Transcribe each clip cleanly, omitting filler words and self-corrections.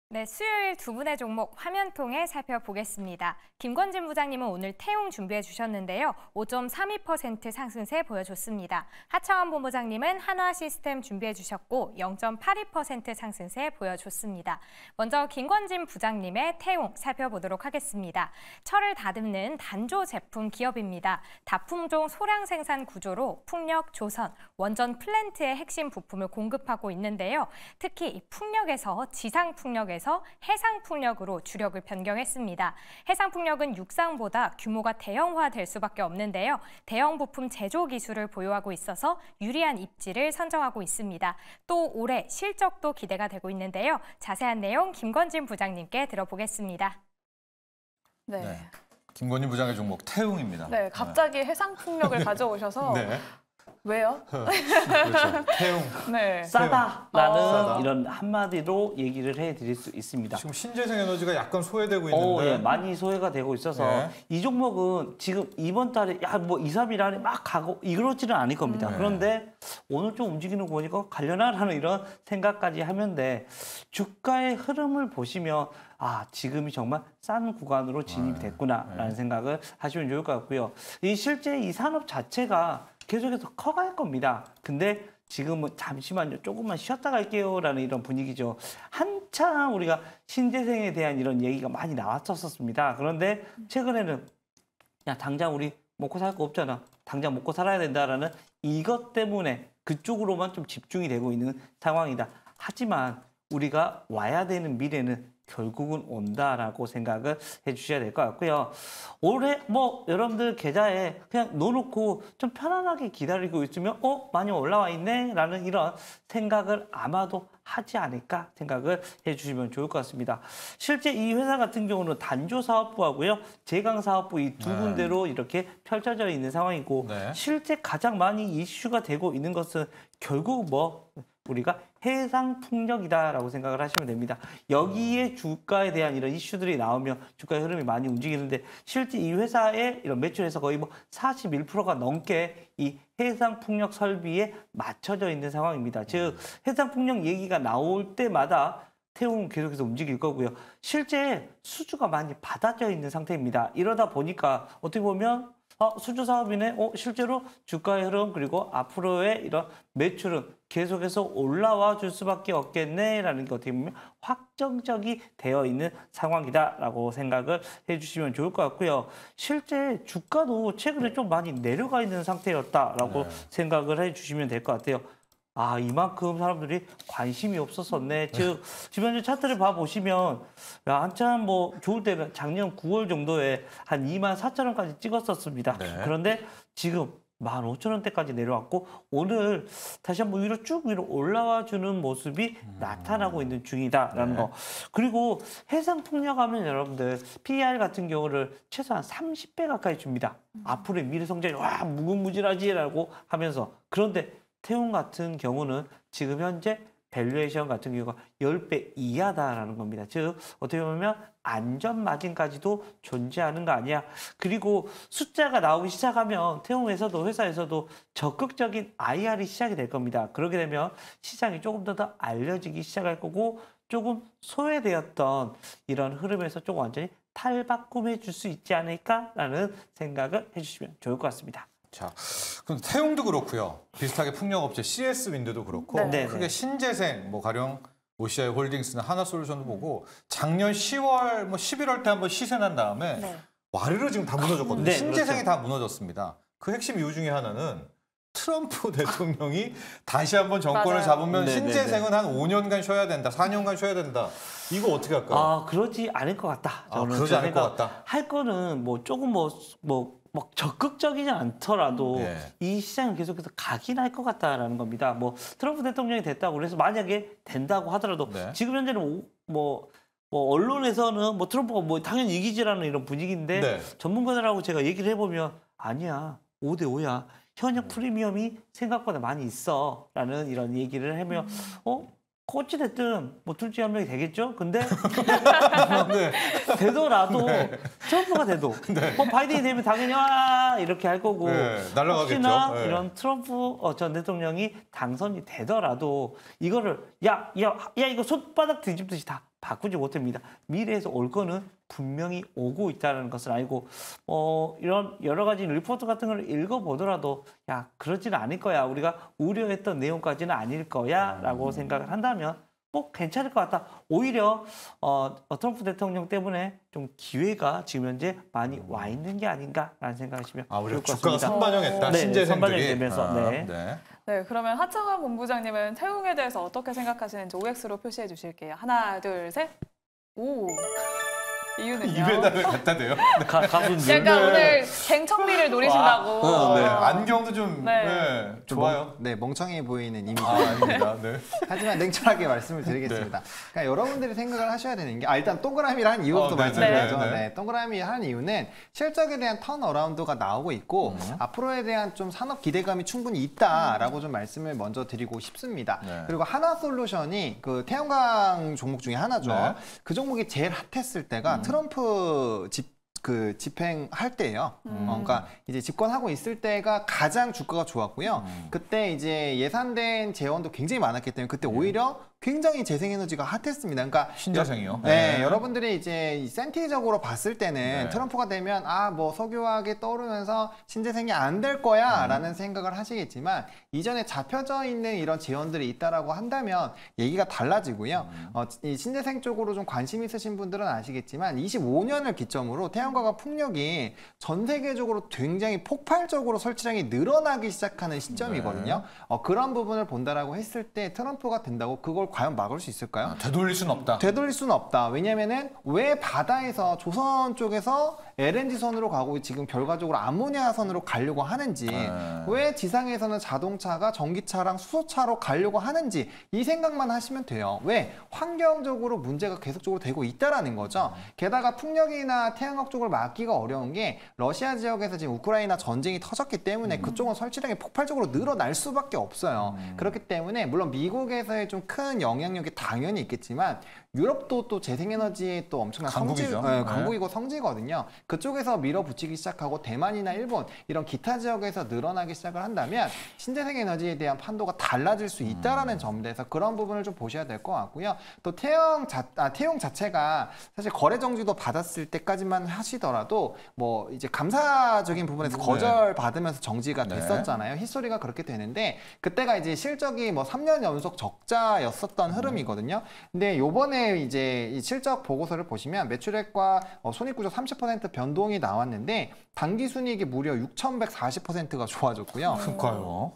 네, 수요일 두 분의 종목 화면 통해 살펴보겠습니다. 김권진 부장님은 오늘 태용 준비해 주셨는데요. 5.32% 상승세 보여줬습니다. 하창원 본부장님은 한화시스템 준비해 주셨고 0.82% 상승세 보여줬습니다. 먼저 김권진 부장님의 태용 살펴보도록 하겠습니다. 철을 다듬는 단조 제품 기업입니다. 다품종 소량 생산 구조로 풍력, 조선, 원전 플랜트의 핵심 부품을 공급하고 있는데요. 특히 이 풍력에서 지상 풍력에서 해상 풍력으로 주력을 변경했습니다. 해상 풍력은 육상보다 규모가 대형화될 수밖에 없는데요. 대형 부품 제조 기술을 보유하고 있어서 유리한 입지를 선정하고 있습니다. 또 올해 실적도 기대가 되고 있는데요. 자세한 내용 김권진 부장님께 들어보겠습니다. 네. 김권진 부장의 종목 태웅입니다. 네, 갑자기 해상 풍력을 가져오셔서 네. 왜요? 그렇죠. 태웅. 네. 싸다라는 싸다. 이런 한마디로 얘기를 해드릴 수 있습니다. 지금 신재생 에너지가 약간 소외되고 있는데. 예, 많이 소외가 되고 있어서 네. 이 종목은 지금 이번 달에 뭐 2, 3일 안에 막 가고 이렇지는 않을 겁니다. 네. 그런데 오늘 좀 움직이는 거 보니까 관련하라는 이런 생각까지 하면데 주가의 흐름을 보시면 지금이 정말 싼 구간으로 진입이 됐구나라는 생각을 하시면 좋을 것 같고요. 실제 이 산업 자체가 계속해서 커갈 겁니다. 근데 지금은 잠시만요, 조금만 쉬었다 갈게요라는 이런 분위기죠. 한참 우리가 신재생에 대한 이런 얘기가 많이 나왔었습니다. 그런데 최근에는 야, 당장 우리 먹고 살 거 없잖아. 당장 먹고 살아야 된다라는 이것 때문에 그쪽으로만 좀 집중이 되고 있는 상황이다. 하지만 우리가 와야 되는 미래는 결국은 온다라고 생각을 해주셔야 될 것 같고요. 올해 뭐 여러분들 계좌에 그냥 넣어놓고 좀 편안하게 기다리고 있으면 많이 올라와 있네 라는 이런 생각을 아마도 하지 않을까 생각을 해주시면 좋을 것 같습니다. 실제 이 회사 같은 경우는 단조사업부하고요, 제강사업부 이 두 군데로 이렇게 펼쳐져 있는 상황이고 네. 실제 가장 많이 이슈가 되고 있는 것은 결국 우리가 해상 풍력이다라고 생각을 하시면 됩니다. 여기에 주가에 대한 이런 이슈들이 나오면 주가의 흐름이 많이 움직이는데 실제 이 회사의 이런 매출에서 거의 41%가 넘게 이 해상 풍력 설비에 맞춰져 있는 상황입니다. 즉 해상 풍력 얘기가 나올 때마다 태웅은 계속해서 움직일 거고요. 실제 수주가 많이 받아져 있는 상태입니다. 이러다 보니까 어떻게 보면 수주 사업이네. 실제로 주가의 흐름 그리고 앞으로의 이런 매출은 계속해서 올라와 줄 수밖에 없겠네라는 게 어떻게 보면 확정적이 되어 있는 상황이다라고 생각을 해주시면 좋을 것 같고요. 실제 주가도 최근에 좀 많이 내려가 있는 상태였다라고 생각을 해주시면 될 것 같아요. 이만큼 사람들이 관심이 없었었네. 즉, 지금 현재 차트를 봐보시면, 한참 좋을 때는 작년 9월 정도에 한 24,000원까지 찍었었습니다. 네. 그런데 지금 15,000원대까지 내려왔고, 오늘 다시 한번 쭉 위로 올라와 주는 모습이 나타나고 있는 중이다라는 거. 그리고 해상 풍력하면 여러분들 PER 같은 경우를 최소한 30배 가까이 줍니다. 앞으로의 미래 성장이 무궁무진하지라고 하면서. 그런데 태웅 같은 경우는 지금 현재 밸류에이션 같은 경우가 10배 이하다라는 겁니다. 즉 어떻게 보면 안전 마진까지도 존재하는 거 아니야. 그리고 숫자가 나오기 시작하면 태웅에서도 회사에서도 적극적인 IR이 시작이 될 겁니다. 그렇게 되면 시장이 조금 더 알려지기 시작할 거고 조금 소외되었던 이런 흐름에서 조금 완전히 탈바꿈해 줄 수 있지 않을까라는 생각을 해주시면 좋을 것 같습니다. 자, 그럼 태용도 그렇고요. 비슷하게 풍력업체 CS 윈드도 그렇고 네. 크게 신재생, 가령 OCI 홀딩스나 하나솔루션도 보고 작년 10월, 11월 때 한번 시세 난 다음에 와르르 지금 다 무너졌거든요. 네, 신재생이 그렇죠. 다 무너졌습니다. 그 핵심 이유 중에 하나는 트럼프 대통령이 다시 한번 정권을 맞아요. 잡으면 네, 신재생은 한 5년간 쉬어야 된다, 4년간 쉬어야 된다. 이거 어떻게 할까요? 그러지 않을 것 같다. 저는 그러지 않을 것 같다. 할 거는 조금 막 적극적이지 않더라도 이 시장은 계속해서 가긴 할 것 같다라는 겁니다. 트럼프 대통령이 됐다고 그래서 만약에 된다고 하더라도 지금 현재는 언론에서는 트럼프가 당연히 이기지라는 이런 분위기인데 전문가들하고 제가 얘기를 해보면 아니야, 5대 5야. 현역 프리미엄이 생각보다 많이 있어라는 이런 얘기를 하면 어찌됐든 둘 중에 한 명이 되겠죠? 근데 되더라도 트럼프가 돼도 바이든이 되면 당연히 이렇게 할 거고 날아가겠죠. 혹시나 이런 트럼프 전 대통령이 당선이 되더라도 이거를 야 이거 손바닥 뒤집듯이 다 바꾸지 못합니다. 미래에서 올 거는 분명히 오고 있다는 것을 알고 이런 여러 가지 리포트 같은 걸 읽어보더라도 야 그러지는 않을 거야. 우리가 우려했던 내용까지는 아닐 거야 라고 생각을 한다면 뭐 괜찮을 것 같다. 오히려 트럼프 대통령 때문에 좀 기회가 지금 현재 많이 와 있는 게 아닌가라는 생각을 하시면 오히려 좋을 것 주가가 같습니다. 선반영했다. 네, 신재생들이. 선반영이 되면서. 네. 네. 네, 그러면 하창원 본부장님은 태웅에 대해서 어떻게 생각하시는지 OX로 표시해 주실게요. 하나, 둘, 셋. 오. 이유는요? 입에다가 갖다 대요. 가수인데. 약간 오늘 갱청미를 노리신다고. 네. 안경도 좀 네. 좋아요. 네, 멍청해 보이는 이미지. 아닙니다. 네. 하지만 냉철하게 말씀을 드리겠습니다. 그러니까 여러분들이 생각을 하셔야 되는 게 일단 동그라미를 한 이유부터 네, 말씀드려야죠. 네. 네, 동그라미 한 이유는 실적에 대한 턴어라운드가 나오고 있고 앞으로에 대한 좀 산업 기대감이 충분히 있다라고 좀 말씀을 먼저 드리고 싶습니다. 네. 그리고 하나솔루션이 그 태양광 종목 중에 하나죠. 네. 그 종목이 제일 핫했을 때가 트럼프 집행할 때예요. 그러니까 이제 집권하고 있을 때가 가장 주가가 좋았고요. 그때 이제 예산된 재원도 굉장히 많았기 때문에 그때 오히려 굉장히 재생에너지가 핫했습니다. 그러니까 신재생이요. 네, 여러분들이 이제 센티적으로 봤을 때는 네. 트럼프가 되면 뭐 석유화학이 떠오르면서 신재생이 안 될 거야라는 생각을 하시겠지만 이전에 잡혀져 있는 이런 재원들이 있다라고 한다면 얘기가 달라지고요. 이 신재생 쪽으로 좀 관심 있으신 분들은 아시겠지만 25년을 기점으로 태양광과 풍력이 전 세계적으로 굉장히 폭발적으로 설치량이 늘어나기 시작하는 시점이거든요. 그런 부분을 본다라고 했을 때 트럼프가 된다고 그걸 과연 막을 수 있을까요? 되돌릴 수는 없다. 되돌릴 수는 없다. 왜냐면은 왜 바다에서 조선 쪽에서 LNG 선으로 가고 지금 결과적으로 아모니아 선으로 가려고 하는지 왜 지상에서는 자동차가 전기차랑 수소차로 가려고 하는지 이 생각만 하시면 돼요. 왜? 환경적으로 문제가 계속적으로 되고 있다라는 거죠. 게다가 풍력이나 태양광 쪽을 막기가 어려운 게 러시아 지역에서 지금 우크라이나 전쟁이 터졌기 때문에 그쪽은 설치량이 폭발적으로 늘어날 수밖에 없어요. 그렇기 때문에 물론 미국에서의 좀 큰 영향력이 당연히 있겠지만 유럽도 또 재생에너지에 또 엄청난 강국이죠. 강국이고 성지거든요. 그쪽에서 밀어붙이기 시작하고 대만이나 일본 이런 기타 지역에서 늘어나기 시작을 한다면 신재생 에너지에 대한 판도가 달라질 수 있다라는 점에 대해서 그런 부분을 좀 보셔야 될 것 같고요. 또 태용 자체가 사실 거래 정지도 받았을 때까지만 하시더라도 뭐 이제 감사적인 부분에서 거절 받으면서 정지가 됐었잖아요. 히스토리가 그렇게 되는데 그때가 이제 실적이 뭐 3년 연속 적자였었던 흐름이거든요. 근데 요번에 이제 이 실적 보고서를 보시면 매출액과 손익구조 30% 변동이 나왔는데 당기 순이익이 무려 6,140%가 좋아졌고요. 그러니까요.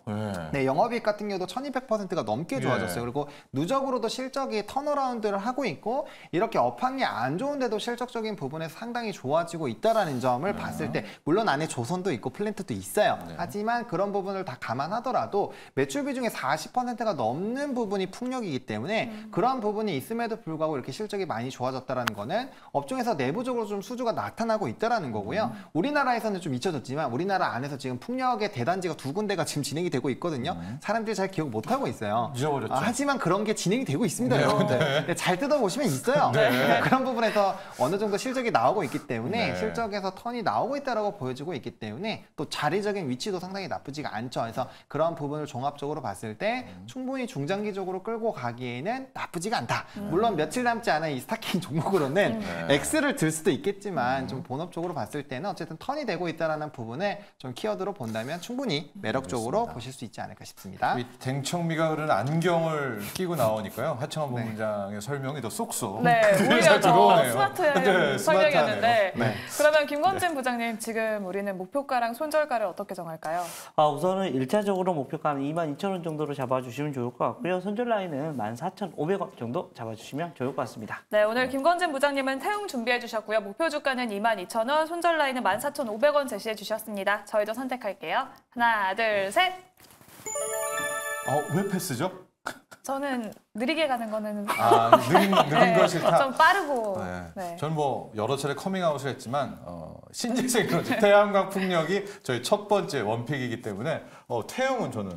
네, 영업이익 같은 경우도 1,200%가 넘게 좋아졌어요. 그리고 누적으로도 실적이 턴어라운드를 하고 있고 이렇게 업황이 안 좋은데도 실적적인 부분에서 상당히 좋아지고 있다라는 점을 봤을 때 물론 안에 조선도 있고 플랜트도 있어요. 하지만 그런 부분을 다 감안하더라도 매출 비중의 40%가 넘는 부분이 풍력이기 때문에 그런 부분이 있음에도 불구하고 이렇게 실적이 많이 좋아졌다라는 거는 업종에서 내부적으로 좀 수주가 나타나고 있다라는 거고요. 우리나라에서는 좀 잊혀졌지만 우리나라 안에서 지금 풍력의 대단지가 2군데가 지금 진행이 되고 있거든요. 사람들이 잘 기억 못 하고 있어요. 잊어버렸죠. 하지만 그런 게 진행이 되고 있습니다, 여러분들. 네, 잘 뜯어보시면 있어요. 그런 부분에서 어느 정도 실적이 나오고 있기 때문에 실적에서 턴이 나오고 있다라고 보여지고 있기 때문에 또 자리적인 위치도 상당히 나쁘지가 않죠. 그래서 그런 부분을 종합적으로 봤을 때 충분히 중장기적으로 끌고 가기에는 나쁘지가 않다. 물론 며칠 남지 않은 이 스타킹 종목으로는 X를 들 수도 있겠지만 좀 본업적으로 봤을 때는 어쨌든 턴이 되고 있다는 부분을 좀 키워드로 본다면 충분히 매력적으로 보실 수 있지 않을까 싶습니다. 이 댕청미가 흐르는 안경을 끼고 나오니까요. 하청원 본부장의 설명이 더 쏙쏙. 네, 오히려 더 들어오네요. 스마트한 네, 설명이었는데 스마트하네요. 그러면 김건진 부장님 지금 우리는 목표가랑 손절가를 어떻게 정할까요? 우선은 1차적으로 목표가는 22,000원 정도로 잡아주시면 좋을 것 같고요. 손절 라인은 14,500원 정도 잡아주시면 좋을 것 같습니다. 네, 오늘 김건진 부장님은 태웅 준비해 주셨고요. 목표 주가는 22,000원, 손절 라인은 14,500원 제시해 주셨습니다. 저희도 선택할게요. 하나, 둘, 셋. 왜 패스죠? 저는 느리게 가는 거는 느린 거 싫다. 좀 빠르고. 네. 저는 뭐 여러 차례 커밍아웃을 했지만 신재생 에너지 태양광 풍력이 저희 첫 번째 원픽이기 때문에 태용은 저는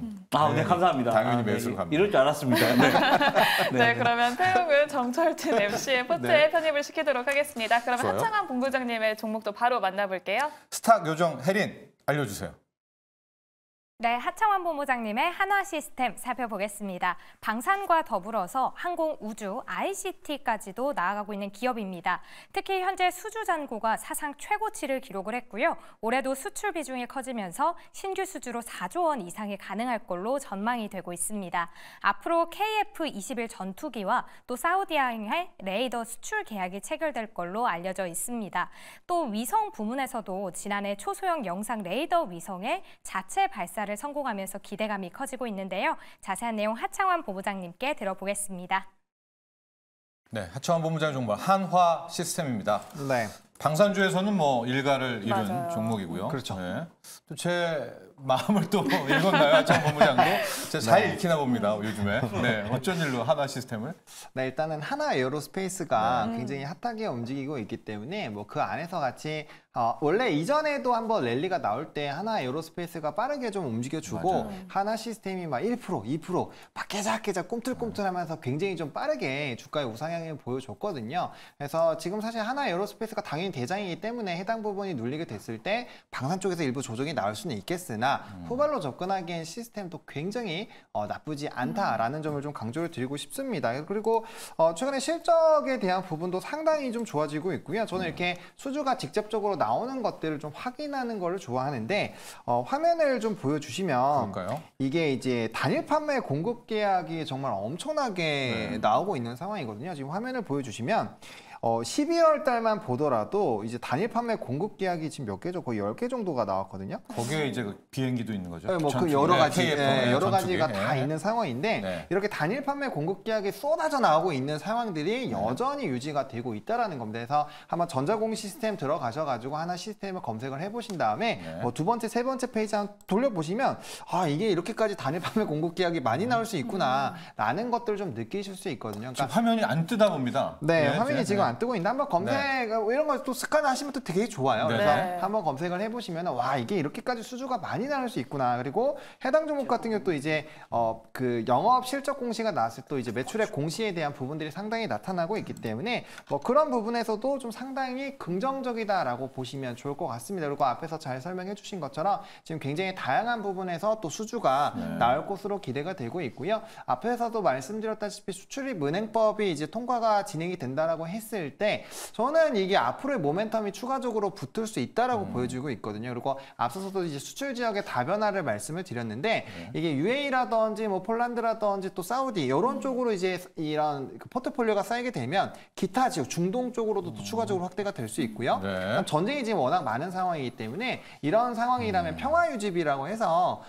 네, 감사합니다. 당연히 매수로 갑니다. 이럴 줄 알았습니다. 네, 그러면 태웅은 정철진 MC의 포트에 편입을 시키도록 하겠습니다. 그러면 좋아요. 하창한 본부장님의 종목도 바로 만나볼게요. 스탁 요정 혜린 알려주세요. 네, 하창원 본부장님의 한화 시스템 살펴보겠습니다. 방산과 더불어서 항공, 우주, ICT까지도 나아가고 있는 기업입니다. 특히 현재 수주 잔고가 사상 최고치를 기록을 했고요. 올해도 수출 비중이 커지면서 신규 수주로 4조 원 이상이 가능할 걸로 전망이 되고 있습니다. 앞으로 KF-21 전투기와 또 사우디아의 레이더 수출 계약이 체결될 걸로 알려져 있습니다. 또 위성 부문에서도 지난해 초소형 영상 레이더 위성의 자체 발사를 성공하면서 기대감이 커지고 있는데요. 자세한 내용 하창원 본부장님께 들어보겠습니다. 네, 하창원 본부장의 종목 한화 시스템입니다. 네. 방산주에서는 뭐 일가를 이룬 맞아요. 종목이고요. 그렇죠. 네. 또 제 마음을 또 읽었나요, 하창원 본부장도? 제가 잘 읽히나 봅니다, 요즘에. 네, 어쩐 일로 한화 시스템을? 네, 일단은 하나 에어로스페이스가 굉장히 핫하게 움직이고 있기 때문에 뭐 그 안에서 같이 원래 이전에도 한번 랠리가 나올 때 하나 에어로스페이스가 빠르게 좀 움직여주고 맞아요. 하나 시스템이 막 1%, 2% 막 깨작깨작 꿈틀꿈틀하면서 굉장히 좀 빠르게 주가의 우상향을 보여줬거든요. 그래서 지금 사실 하나 에어로스페이스가 당연히 대장이기 때문에 해당 부분이 눌리게 됐을 때 방산 쪽에서 일부 조정이 나올 수는 있겠으나 후발로 접근하기엔 시스템도 굉장히 나쁘지 않다라는 점을 좀 강조를 드리고 싶습니다. 그리고 최근에 실적에 대한 부분도 상당히 좀 좋아지고 있고요. 저는 이렇게 수주가 직접적으로 나오는 것들을 좀 확인하는 걸 좋아하는데 화면을 좀 보여주시면 그럴까요? 이게 이제 단일 판매 공급 계약이 정말 엄청나게 나오고 있는 상황이거든요. 지금 화면을 보여주시면 12월 달만 보더라도 이제 단일 판매 공급 계약이 지금 몇 개죠? 거의 10개 정도가 나왔거든요. 거기에 이제 그 비행기도 있는 거죠? 네, 뭐 그 전투기. 여러 가지, KF, 여러 전투기. 가지가 다 네. 있는 상황인데 네. 이렇게 단일 판매 공급 계약이 쏟아져 나오고 있는 상황들이 여전히 유지가 되고 있다라는 겁니다. 그래서 한번 전자공 시스템 들어가셔가지고 하나 시스템을 검색을 해보신 다음에 네. 뭐 두 번째, 세 번째 페이지 한번 돌려보시면 아 이게 이렇게까지 단일 판매 공급 계약이 많이 나올 수 있구나라는 것들을 좀 느끼실 수 있거든요. 지금 그러니까 화면이 안 뜨다 봅니다. 네, 화면이 네. 지금 안 뜨고 있는데 한번 검색 이런 거 또 습관 하시면 또 되게 좋아요. 네. 그래서 네. 한번 검색을 해보시면 와 이게 이렇게까지 수주가 많이 나올 수 있구나. 그리고 해당 종목 같은 경우 또 이제 그 영업 실적 공시가 나왔을 때 또 이제 매출액 공시에 대한 부분들이 상당히 나타나고 있기 때문에 뭐 그런 부분에서도 좀 상당히 긍정적이다라고 보시면 좋을 것 같습니다. 그리고 앞에서 잘 설명해 주신 것처럼 지금 굉장히 다양한 부분에서 또 수주가 나올 것으로 기대가 되고 있고요. 앞에서도 말씀드렸다시피 수출입 은행법이 이제 통과가 진행이 된다라고 했을 때 저는 이게 앞으로의 모멘텀이 추가적으로 붙을 수 있다라고 보여지고 있거든요. 그리고 앞서서도 이제 수출 지역의 다변화를 말씀을 드렸는데 이게 UAE라든지 뭐 폴란드라든지 또 사우디 이런 쪽으로 이제 이런 그 포트폴리오가 쌓이게 되면 기타 지역 중동 쪽으로도 또 추가적으로 확대가 될 수 있고요. 네. 전쟁이 지금 워낙 많은 상황이기 때문에 이런 상황이라면 평화 유지비라고 해서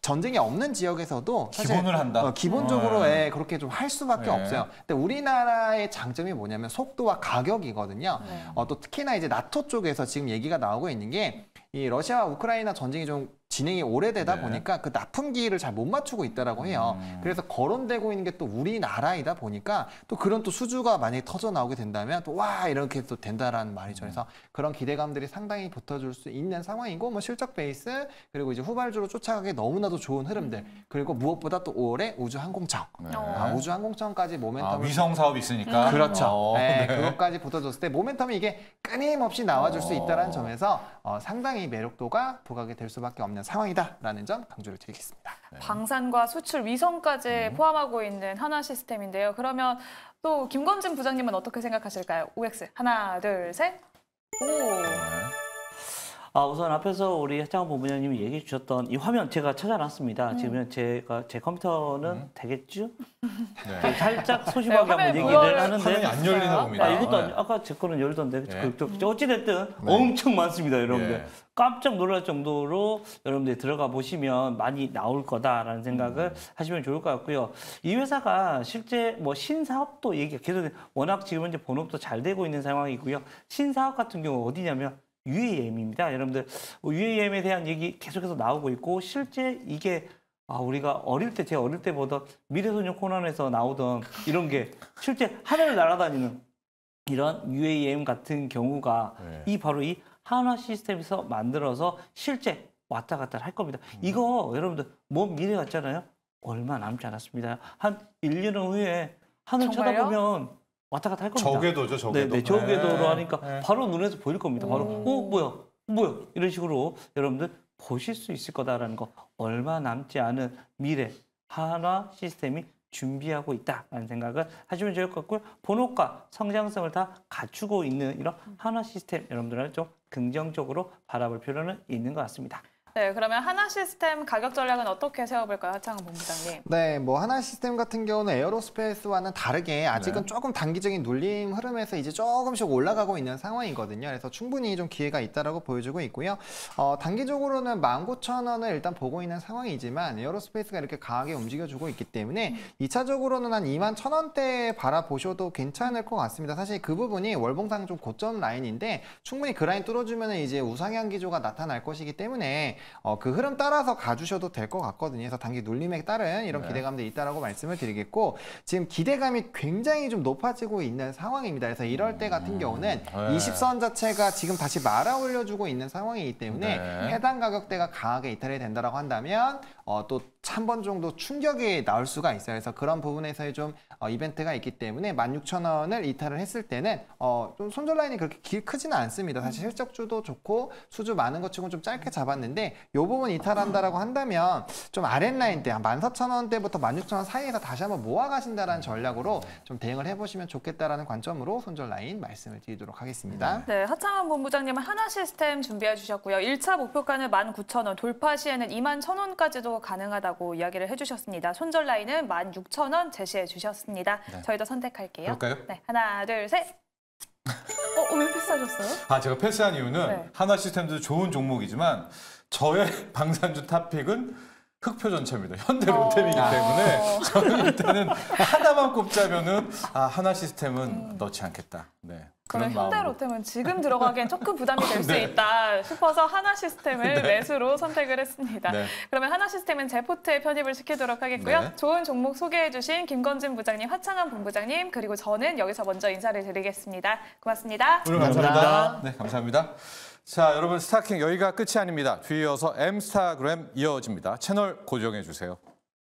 전쟁이 없는 지역에서도 사실 기본을 한다. 기본적으로 네. 그렇게 좀 할 수밖에 네. 없어요. 근데 우리나라의 장점이 뭐냐면 속도와 가격이거든요. 네. 또 특히나 이제 나토 쪽에서 지금 얘기가 나오고 있는 게 이 러시아와 우크라이나 전쟁이 좀 진행이 오래되다 네. 보니까 그 납품기를 잘 못 맞추고 있다라고 해요. 그래서 거론되고 있는 게 또 우리나라이다 보니까 또 그런 또 수주가 만약에 터져 나오게 된다면 또 와 이렇게 또 된다라는 말이죠. 그래서 그런 기대감들이 상당히 붙어줄 수 있는 상황이고 뭐 실적 베이스 그리고 이제 후발주로 쫓아가기 너무나도 좋은 흐름들 그리고 무엇보다 또 5월에 우주항공청 네. 우주항공청까지 모멘텀을 위성 사업이 있으니까. 그렇죠. 네, 네. 그것까지 붙어줬을 때 모멘텀이 이게 끊임없이 나와줄 수 있다는 점에서 상당히 매력도가 부각이 될 수밖에 없는 상황이다라는 점 강조를 드리겠습니다. 방산과 수출, 위성까지 포함하고 있는 하나 시스템인데요. 그러면 또 김건진 부장님은 어떻게 생각하실까요? OX 하나, 둘, 셋. 우선 앞에서 우리 하창원 본부장님이 얘기해 주셨던 이 화면 제가 찾아놨습니다. 지금 제 컴퓨터는 되겠죠? 네. 살짝 소심하게 네, 한번 화면에 얘기를 그걸 하는데 화면이 안 열리나 봅니다. 이것도 네. 아까 제 거는 열던데 네. 어찌됐든 엄청 많습니다, 여러분들. 네. 깜짝 놀랄 정도로 여러분들 들어가 보시면 많이 나올 거다라는 생각을 하시면 좋을 것 같고요. 이 회사가 실제 뭐 신사업도 계속 워낙 지금 현재 본업도 잘 되고 있는 상황이고요. 신사업 같은 경우 어디냐면 UAM입니다. 여러분들 UAM에 대한 얘기 계속해서 나오고 있고 실제 이게 우리가 제 어릴 때 보던 미래소년 코난에서 나오던 이런 게 실제 하늘을 날아다니는 이런 UAM 같은 경우가 바로 이 한화 시스템에서 만들어서 실제 왔다 갔다 할 겁니다. 이거 여러분들 먼 미래 같잖아요. 얼마 남지 않았습니다. 한 1, 2년 후에 하늘 정말요? 쳐다보면 왔다 갔다 할 겁니다. 저궤도죠, 저궤도. 네, 저궤도로 네. 하니까 네. 바로 눈에서 보일 겁니다. 바로 뭐야 이런 식으로 여러분들 보실 수 있을 거다라는 거 얼마 남지 않은 미래 한화 시스템이 준비하고 있다라는 생각을 하시면 좋을 것 같고요. 본업과 성장성을 다 갖추고 있는 이런 한화 시스템 여러분들은 좀 긍정적으로 바라볼 필요는 있는 것 같습니다. 네, 그러면 한화 시스템 가격 전략은 어떻게 세워볼까요, 하창원 본부장님? 네, 뭐 하나 시스템 같은 경우는 에어로스페이스와는 다르게 아직은 조금 단기적인 눌림 흐름에서 이제 조금씩 올라가고 있는 상황이거든요. 그래서 충분히 좀 기회가 있다라고 보여주고 있고요. 단기적으로는 19,000원을 일단 보고 있는 상황이지만 에어로스페이스가 이렇게 강하게 움직여주고 있기 때문에 2차적으로는 한 21,000원대 바라보셔도 괜찮을 것 같습니다. 사실 그 부분이 월봉상 좀 고점 라인인데 충분히 그 라인 뚫어주면 이제 우상향 기조가 나타날 것이기 때문에 그 흐름 따라서 가주셔도 될 것 같거든요. 그래서 단기 눌림에 따른 이런 기대감도 있다라고 말씀을 드리겠고 지금 기대감이 굉장히 좀 높아지고 있는 상황입니다. 그래서 이럴 때 같은 경우는 20선 자체가 지금 다시 말아 올려주고 있는 상황이기 때문에 해당 가격대가 강하게 이탈이 된다라고 한다면 또 한 번 정도 충격이 나올 수가 있어요. 그래서 그런 부분에서의 좀 이벤트가 있기 때문에 16,000원을 이탈을 했을 때는 좀 손절 라인이 그렇게 크지는 않습니다. 사실 실적주도 좋고 수주 많은 것 치고는 좀 짧게 잡았는데 이 부분 이탈한다라고 한다면 좀 아랫라인대 한 14,000원대부터 16,000원 사이에서 다시 한번 모아가신다라는 전략으로 좀 대응을 해보시면 좋겠다라는 관점으로 손절 라인 말씀을 드리도록 하겠습니다. 네, 하창원 본부장님은 한화 시스템 준비해 주셨고요. 1차 목표가는 19,000원, 돌파 시에는 21,000원까지도 가능하다고 이야기를 해주셨습니다. 손절 라인은 16,000원 제시해 주셨습니다. 네. 저희도 선택할게요. 그럴까요? 네, 하나, 둘, 셋. 왜 패스하셨어요? 제가 패스한 이유는 네. 한화 시스템도 좋은 종목이지만 저의 방산주 탑픽은 흑표 전체입니다. 현대 롯데이기 때문에 저는 일단은 하나만 꼽자면은 한화 시스템은 넣지 않겠다. 네. 그러면 그런 현대 마음으로. 롯데는 지금 들어가기엔 조금 부담이 될 수 네. 있다 싶어서 한화 시스템을 매수로 선택을 했습니다. 네. 그러면 한화 시스템은 제 포트에 편입을 시키도록 하겠고요. 네. 좋은 종목 소개해 주신 김건진 부장님, 하창원 본부장님, 그리고 저는 여기서 먼저 인사를 드리겠습니다. 고맙습니다. 오늘 감사합니다. 네, 감사합니다. 자, 여러분 스타킹 여기가 끝이 아닙니다. 뒤이어서 M스타그램 이어집니다. 채널 고정해 주세요.